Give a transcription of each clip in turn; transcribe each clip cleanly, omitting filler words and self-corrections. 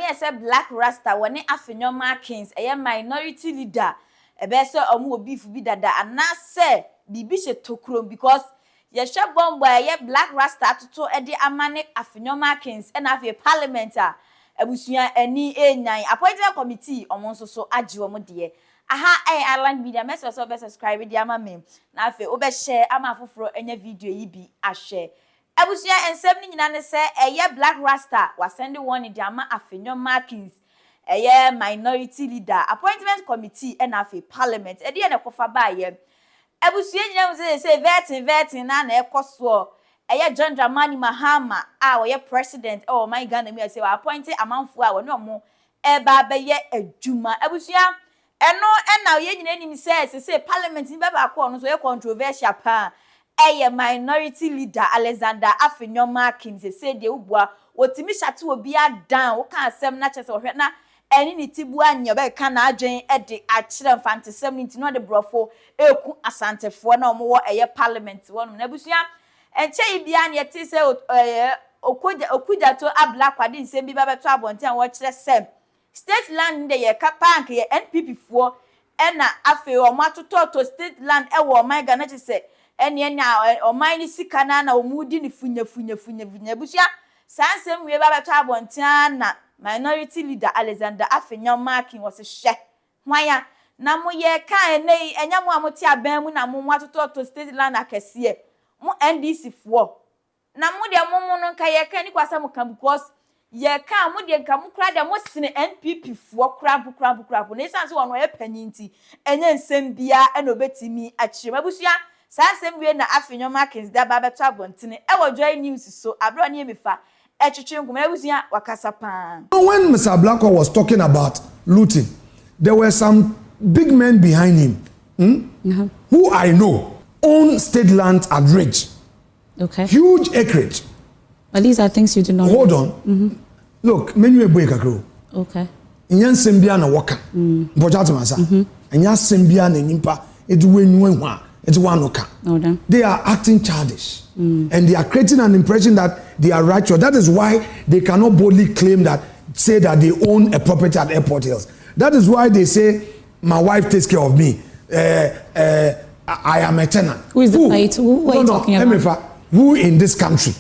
me say Black Rasta woni Afenyo Markin minority leader ebe se omo beef bi dada anase bibi she tokrom because ye hwe bombo Black Rasta atoto de amane Afenyo Markin na afi parliament a abusuan ani enyan appointment committee omo nso so age omo de aha island media message so be subscribe di ama me na afi obe share ama foforo enya video yi bi a share abusuan ensem ni nyina ne se Black Rasta was send one di ama Afenyo Markin minority leader appointment committee and afi parliament e de na kofa ba ye abusuan nyina say vetting na ekoso John Dramani Mahama we president my Ghana me say appointed amanfo a woni omo ba be ye adwuma abusuan eno na ye nyina nim say parliament ni ba ba ko no so ye controversial pa minority leader Alexander Afenyo Markin say de ubua wotimi shate obi adan wo kan asem na chese wo hwe na eni ni tibu anya be kan na adwen de a kire mfantesem ni no de brofo eku asantefo na omo wo parliament wonu na abusuan enche ibia na yeti se okuja to abla kwade nsem bi babeto abonten wo kire sem state land de ye kapank ye NPP fo na afi o matoto to state land wo my Ghana chese eni o mine sika na omudi ni funya busia sansem we babeto abonten na minority leader Alexander Afenyo Markin was hwe hwan na mo ye kan nei enya mo amoti aban mu na mo matoto to state land akese mo NDC fo na mo de mo no nka ye kan ni kwasa mo kan because ye kan mo de nka mo kra de mo sine NPP fo kra ne sanse wono ye panyinti enya nsem bia na obetimi akire mabusia sansem we na Afenyo Markin da ba beto abontene wo joy news so abro ne mefa when Mr. Blackwell was talking about looting, there were some big men behind him who I know own state land at Ridge. Okay. Huge acreage. But these are things you do not Hold on. Look, menu break a grow. Okay. Inyan Sembia na waka. Bojatimasa. Inyan Sembia na nimpa. It's one oka. They are acting childish. And they are creating an impression that they are righteous. That is why they cannot boldly claim that, say that they own a property at Airport Hills. That is why they say, my wife takes care of me. I am a tenant. Who is the fight? Who are you talking about? Who in this country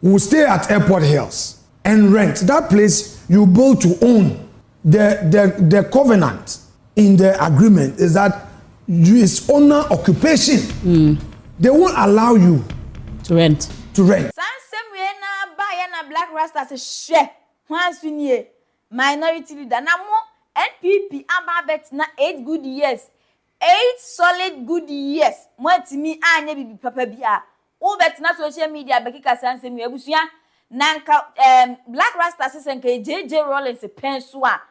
will stay at Airport Hills and rent that place you build to own? The covenant in the agreement is that it's owner occupation. They won't allow you to rent. Sansem we na buy na Black Rasta se share. Once we minority leader na mo NPP ababet na 8 good years. 8 solid good years. Mo atimi anya bibi papa bia. Wo bet na social media bekika sansem we abusua nanka Black Rasta se senka JJ Rollins penso a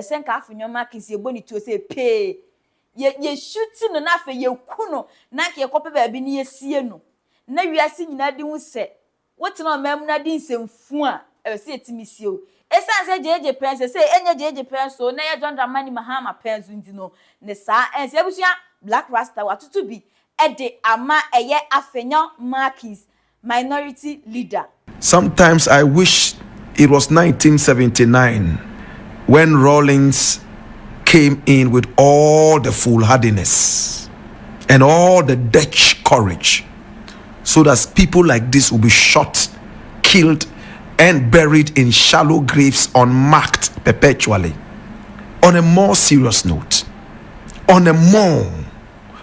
senka Afenyo Markin se boni to se pay. Ye shooting no na fe ye kuno na ke kope ba bi ni yesie no na wiase nyina di hu se wotina mem na di nsemfu a e se etimi sie o esan se jeje pense se enye jeje pense o na ye John Dramani Mahama pense ndi no ne sa ense ebusua Black Rasta watoto bi e de ama eye Afenyo Markin minority leader. Sometimes I wish it was 1979 when Rawlings came in with all the foolhardiness and all the Dutch courage, so that people like this will be shot, killed, and buried in shallow graves unmarked perpetually. On a more serious note, on a more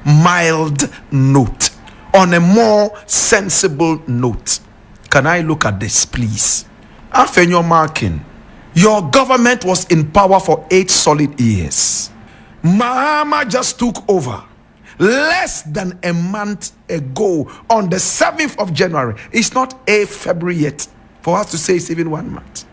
mild note, on a more sensible note, can I look at this, please? Afenyo Markin, your government was in power for 8 solid years. Mahama just took over less than a month ago on the 7th of January. It's not 8th February yet for us to say it's even 1 month.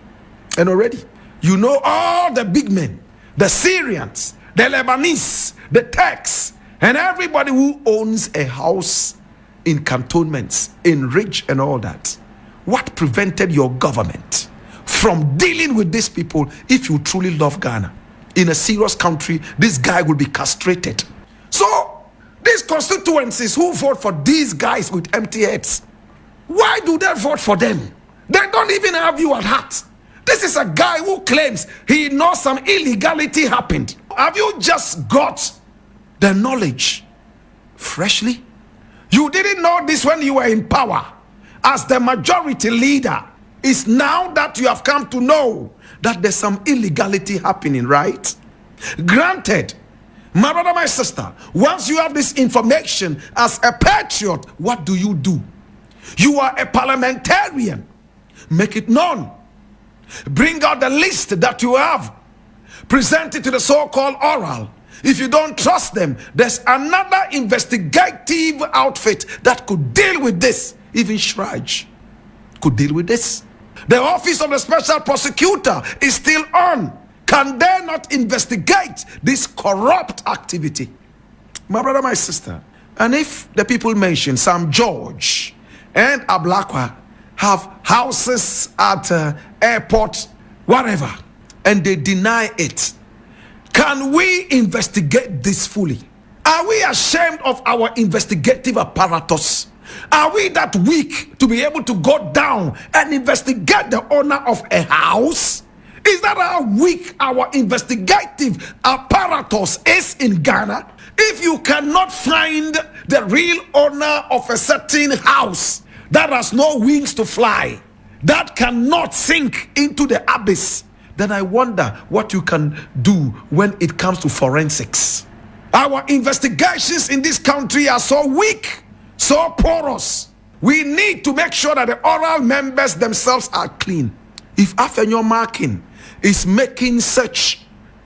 And already, you know all the big men, the Syrians, the Lebanese, the Turks, and everybody who owns a house in cantonments, in Ridge and all that. What prevented your government from dealing with these people? If you truly love Ghana, in a serious country, this guy will be castrated. So these constituencies who vote for these guys with empty heads, why do they vote for them? They don't even have you at heart. This is a guy who claims he knows some illegality happened. Have you just got the knowledge freshly? You didn't know this when you were in power as the majority leader. It's now that you have come to know that there's some illegality happening, right? Granted, my brother, my sister, once you have this information as a patriot, what do? You are a parliamentarian. Make it known. Bring out the list that you have. Present it to the so-called oral. If you don't trust them, there's another investigative outfit that could deal with this. Even Shraj could deal with this. The office of the special prosecutor is still on. Can they not investigate this corrupt activity? My brother, my sister, and if the people mentioned Sam George and Ablakwa have houses at airport, whatever, and they deny it, can we investigate this fully? Are we ashamed of our investigative apparatus? Are we that weak to be able to go down and investigate the owner of a house? Is that how weak our investigative apparatus is in Ghana? If you cannot find the real owner of a certain house that has no wings to fly, that cannot sink into the abyss, then I wonder what you can do when it comes to forensics. Our investigations in this country are so weak, so porous. We need to make sure that the oral members themselves are clean. If Afenyo Markin is making such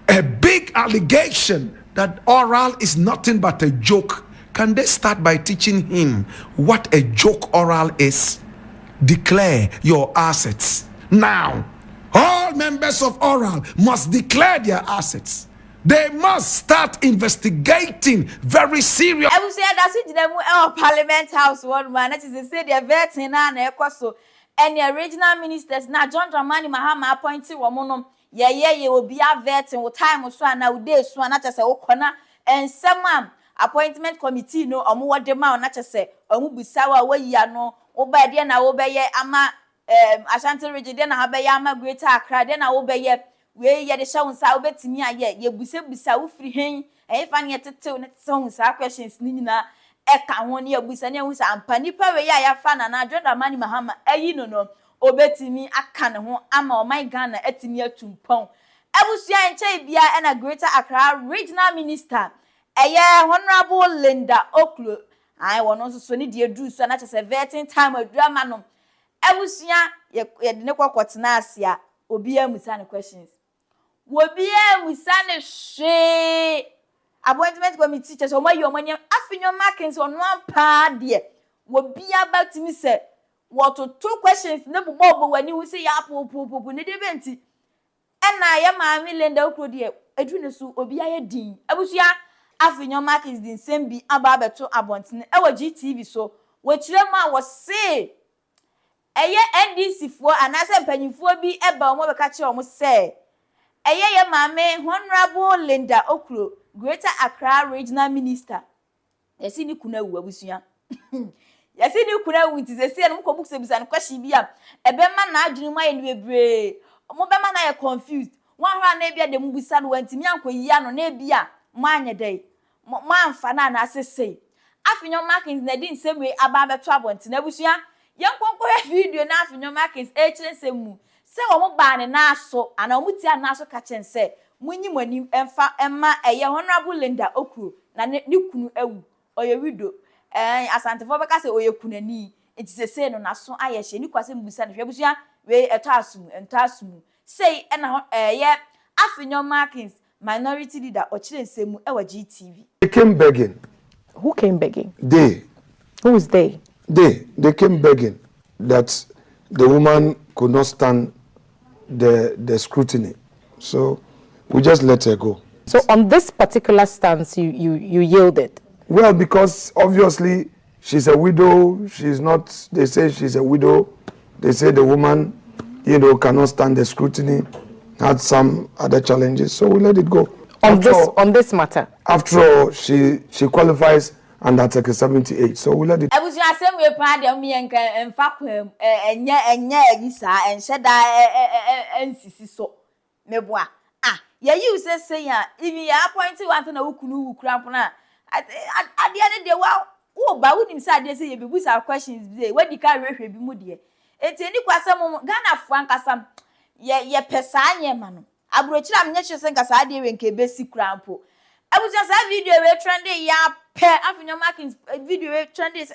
a big allegation that oral is nothing but a joke, can they start by teaching him what a joke oral is? Declare your assets. Now, all members of oral must declare their assets. They must start investigating very serious. I will say that's it. Them Parliament House one man. That is to say they're vetting na ekoso. And the regional ministers na John Dramani Mahama appointed woman. Yeah, will be a vetting with time so na ude so na just say okona and some appointment committee no omo de ma na just say omo bisawa we ya no oba de na obeye ama Ashanti region de na habeye ama Greater Accra de na obeye we ye de sha unsa obetimi aye ye busa ufiri hen fa ne tetew ne so unsa questions ni nyina eka ho ne busa ne unsa ampa nipa we ya fa na Jordan Mani Mahama ayi no obetimi aka ne ho ama o my Ghana atimi atumpon abusua enche bia na Greater Accra regional minister Honorable Linda Oklo I wono so ni de adu so na chese vetting time adurama no abusua ye de ne kwakotena ase a obi amusa ne questions wobi amusa ne hwe appointment committee chese o mayi o manya Afenyo Markin so no ampa de wobi abatimi se what two questions ne bobo wani hu se ya popopopo ne de benti na ya maami Linda Oklo de adu ne so obi aye din abusua Afenyo Markin is the same be aba beto abontene wa GTV so wo kire ma wo se NDC fo anase mpanyimfo bi eba omo be ka kire omo se ye maami Honorable Linda Oklo Greater Accra Regional Minister yesi ni kuna wu abusua yesi ni kuna wu nti se no ko bukse bisa no kwashi bi a ebe ma na adwene mu aye ne bebre omo be ma na ye confused wan hwa na bia de mu bisa no wantimi ankoyi ano na bia manye dai manfa na na asese Afenyo Markin na di nsemwe aba beto abonte na busua yenkonko video na Afenyo Markin nsemu se wo mo ba ne na aso ana wo mutia na aso ka chense munyi mani emfa emma Honorable Linda Oklo na ne kunu ewu oye wido asantefo be ka se oye kunani enti no na so ayehye ni kwase mbusa ne hwebusua we eto asum sei na Afenyo Markin minority leader ochire nsemu ewa GTV. They came begging. Who came begging? They. Who is they? They came begging that the woman could not stand the scrutiny. So we just let her go. So on this particular stance, you yielded? Well, because obviously she's a widow. She's not, they say she's a widow. They say the woman, cannot stand the scrutiny. Had some other challenges, so we let it go. On this matter? After all, she qualifies under Article 78. So we let it. I was your same way part of me and Fakwem and Yisa and Shada and Sisi so. Meboa. Ah, yeah, you say, if you are appointed one to know who crampona. At the end of the wow, oh, but wouldn't inside they say you be our questions, when you can't be moody. It's any question, Ghana Frankasam. Ye pesanye mano. Abrochira mnyeshe senga saadi wenke basic crampo. I was just a video we trendy ya pe Afenyo Markin video we trendy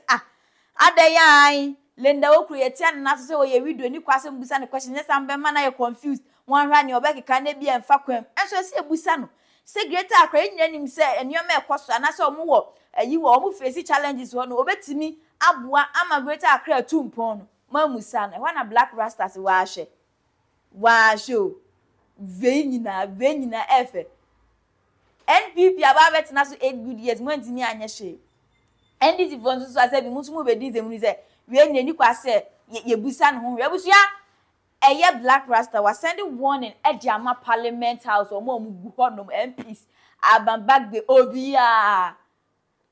ada ya lenda wo create na so say we video ni kwase mbusa ne question yes am be man na confused one run your back can be emfa kwam enso say busa no say greater akra nyanim say enyo me ekoso na say omo wo ayi wo omo face challenges wo no obetimi aboa ama greater akra tumpon no mamusa na wana black rasta se wa hye wa show venyina efe NPP ababet na so 8 good years mo ntini anya hye NDC fonso so ase bi musumu be di zemuni se we nyani kwase ye busa no ho we busua eye black rasta was sending warning at Jama Parliament House or mo gu honom MPs abambag the obia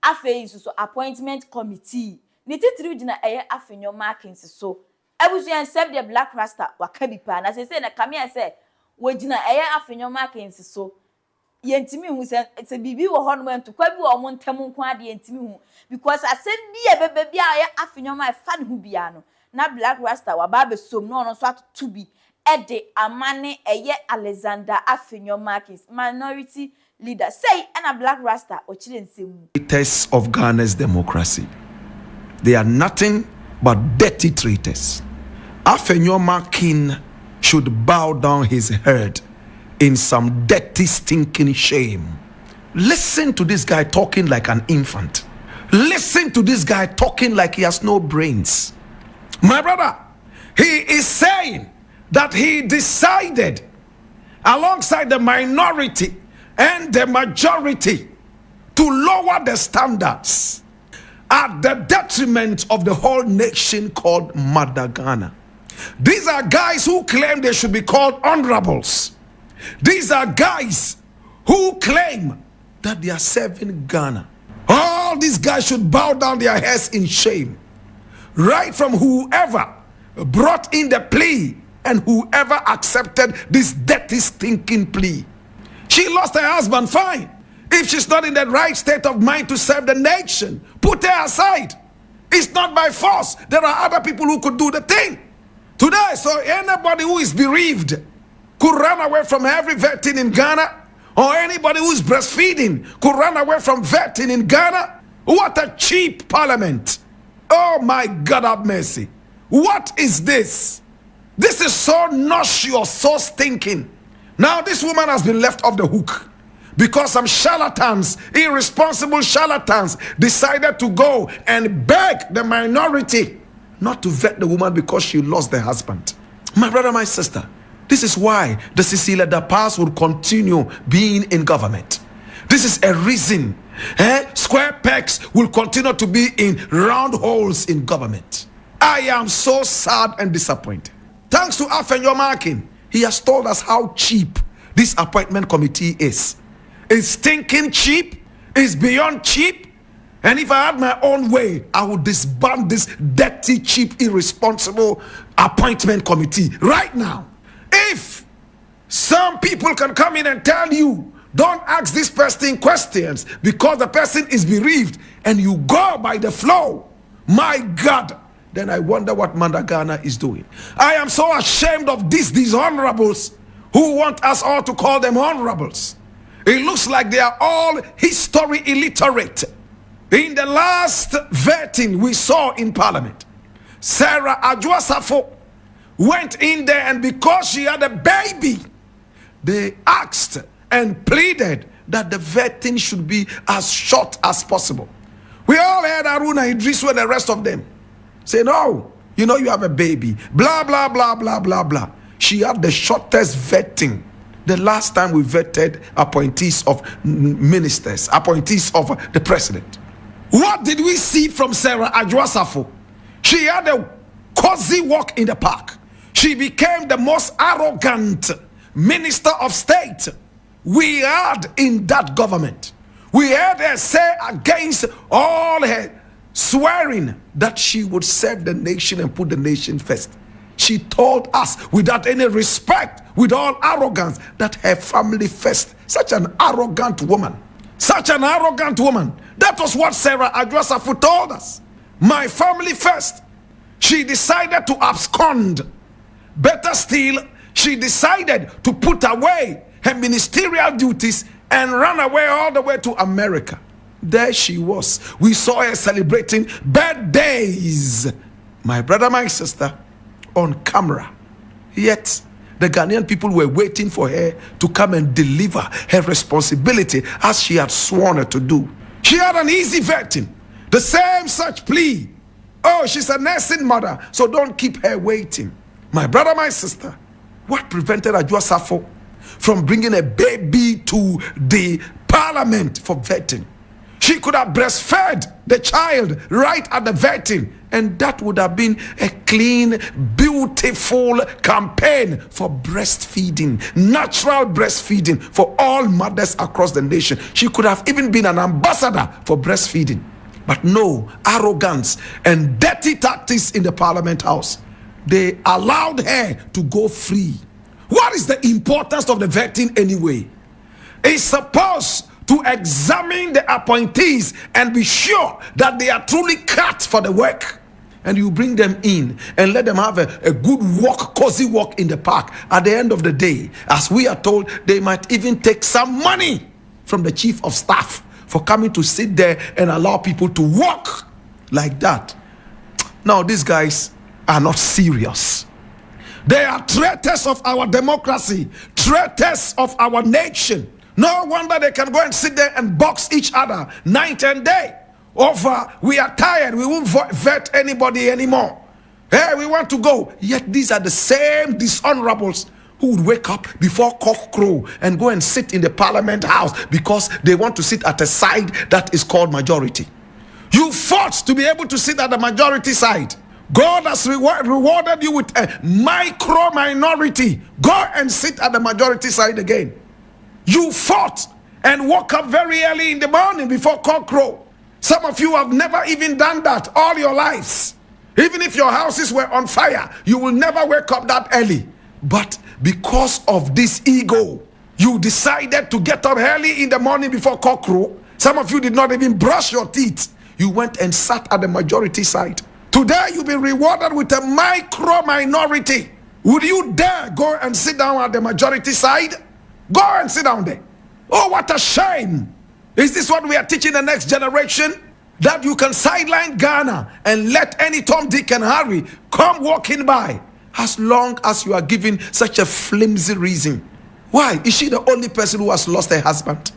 afei so appointment committee ni titiri gina eye Afenyo Markin so ebusua serve the black rasta wakabipa na say na kamia say we gina eye Afenyo Markin so yentimi hu say it's a bibi wo honom to kwa bi wo mo ntem nko ade yentimi hu because asem bi ebebe bi eye Afenyo Markin fan hu bia no na black rasta wa ba be som no no so atoto bi ede amane eye Alexander Afenyo Markin minority leader say na black rasta o chire nsemu Traitors of Ghana's democracy. They are nothing but dirty traitors. Afenyo Markin should bow down his head in some dirty, stinking shame. Listen to this guy talking like an infant. Listen to this guy talking like he has no brains. My brother, he is saying that he decided alongside the minority and the majority to lower the standards at the detriment of the whole nation called Mother Ghana. These are guys who claim they should be called honorables. These are guys who claim that they are serving Ghana. All these guys should bow down their heads in shame. Right from whoever brought in the plea and whoever accepted this dirty, stinking plea. She lost her husband, fine. If she's not in the right state of mind to serve the nation, put her aside. It's not by force. There are other people who could do the thing. Today, so anybody who is bereaved could run away from every vetting in Ghana, or anybody who is breastfeeding could run away from vetting in Ghana. What a cheap parliament. Oh my God, have mercy. What is this? This is so nauseous, so stinking. Now this woman has been left off the hook because some charlatans, irresponsible charlatans, decided to go and beg the minority not to vet the woman because she lost her husband. My brother, my sister, this is why the Cecilia Dapas will continue being in government. This is a reason square pegs will continue to be in round holes in government. I am so sad and disappointed. Thanks to Afenyo Markin, he has told us how cheap this appointment committee is. It's stinking cheap. It's beyond cheap. And if I had my own way, I would disband this dirty, cheap, irresponsible appointment committee right now. If some people can come in and tell you, don't ask this person questions because the person is bereaved, and you go by the flow, my God, then I wonder what Mother Ghana is doing. I am so ashamed of these honorables who want us all to call them honorables. It looks like they are all history illiterate. In the last vetting we saw in Parliament, Sarah Adwoasafo went in there, and because she had a baby, they asked and pleaded that the vetting should be as short as possible. We all heard Aruna Idrisu and the rest of them say, no, you know you have a baby, blah, blah, blah, blah, blah, blah. She had the shortest vetting. The last time we vetted appointees of ministers, appointees of the president. What did we see from Sarah Adwoasafo? She had a cozy walk in the park. She became the most arrogant minister of state we had in that government. We heard her say against all her swearing that she would serve the nation and put the nation first. She told us without any respect, with all arrogance, that her family first. Such an arrogant woman. Such an arrogant woman. That was what Sarah Adwosafu told us. My family first. She decided to abscond. Better still, she decided to put away her ministerial duties and run away all the way to America. There she was. We saw her celebrating birthdays. My brother, my sister, on camera. Yet, the Ghanaian people were waiting for her to come and deliver her responsibility as she had sworn her to do. She had an easy vetting. The same such plea. Oh, she's a nursing mother, so don't keep her waiting. My brother, my sister, what prevented Adwosafu from bringing a baby to the parliament for vetting? She could have breastfed the child right at the vetting, and that would have been a clean, beautiful campaign for breastfeeding, natural breastfeeding for all mothers across the nation. She could have even been an ambassador for breastfeeding. But no, arrogance and dirty tactics in the parliament house. They allowed her to go free. What is the importance of the vetting anyway? It's supposed to examine the appointees and be sure that they are truly cut for the work. And you bring them in and let them have a good walk, cozy walk in the park. At the end of the day, as we are told, they might even take some money from the chief of staff for coming to sit there and allow people to walk like that. Now, these guys are not serious. They are traitors of our democracy, traitors of our nation. No wonder they can go and sit there and box each other night and day over we are tired, we won't vet anybody anymore. Hey, we want to go. Yet these are the same dishonorables who would wake up before cock crow and go and sit in the parliament house because they want to sit at a side that is called majority. You fought to be able to sit at the majority side. God has rewarded you with a micro minority. Go and sit at the majority side again. You fought and woke up very early in the morning before cock crow. Some of you have never even done that all your lives. Even if your houses were on fire, you will never wake up that early. But because of this ego, you decided to get up early in the morning before cock crow. Some of you did not even brush your teeth. You went and sat at the majority side. Today you'll be rewarded with a micro minority. Would you dare go and sit down at the majority side? Go and sit down there. Oh, what a shame. Is this what we are teaching the next generation? That you can sideline Ghana and let any Tom, Dick and Harry come walking by as long as you are giving such a flimsy reason. Why? Is she the only person who has lost her husband?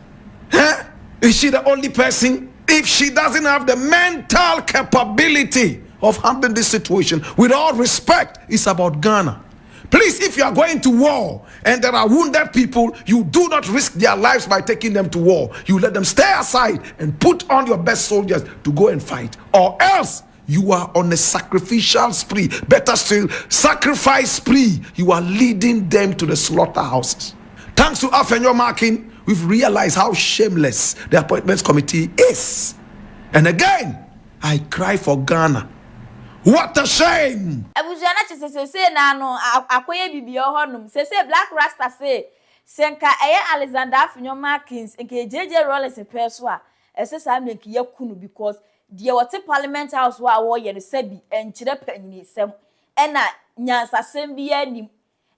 Huh? Is she the only person? If she doesn't have the mental capability of handling this situation, with all respect, it's about Ghana. Please, if you are going to war and there are wounded people, you do not risk their lives by taking them to war. You let them stay aside and put on your best soldiers to go and fight. Or else, you are on a sacrificial spree. Better still, sacrifice spree. You are leading them to the slaughterhouses. Thanks to Afenyo Markin, we've realized how shameless the appointments committee is. And again, I cry for Ghana. What a shame! Abujana say na no akoye bibio honum. Say Black Rasta say senka eye Alexander Afenyo Markins nke JJ Rollins peso a ese sa make yakunu because the wote parliament house wa wo ye no sabi enchire panyini sem ena nyansa sem bia nim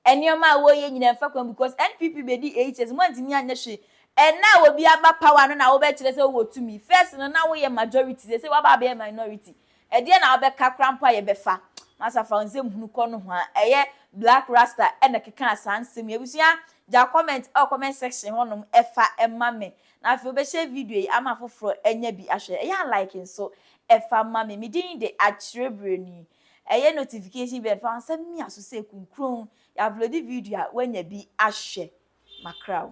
enioma wo ye nyina fa kwan because NPP be di HS mo antimi anya hwe ena wo bia ba power no na wo be kire se wo tumi first no na wo ye majority say wo ba be minority Ediye na obeka krampa ye befa. Masa fanze mhunu kono ho a eye Black Rasta ene keka asansem ebusia ja comment comment section honom efa emma me. Na afi obehye video yi ama foforo enya bi ahwe. Eye like so efa ma me midin de achrebre ni. Eye notification bell fa ansem mi aso se kunkron ya upload video a wanya bi ahwe makraw.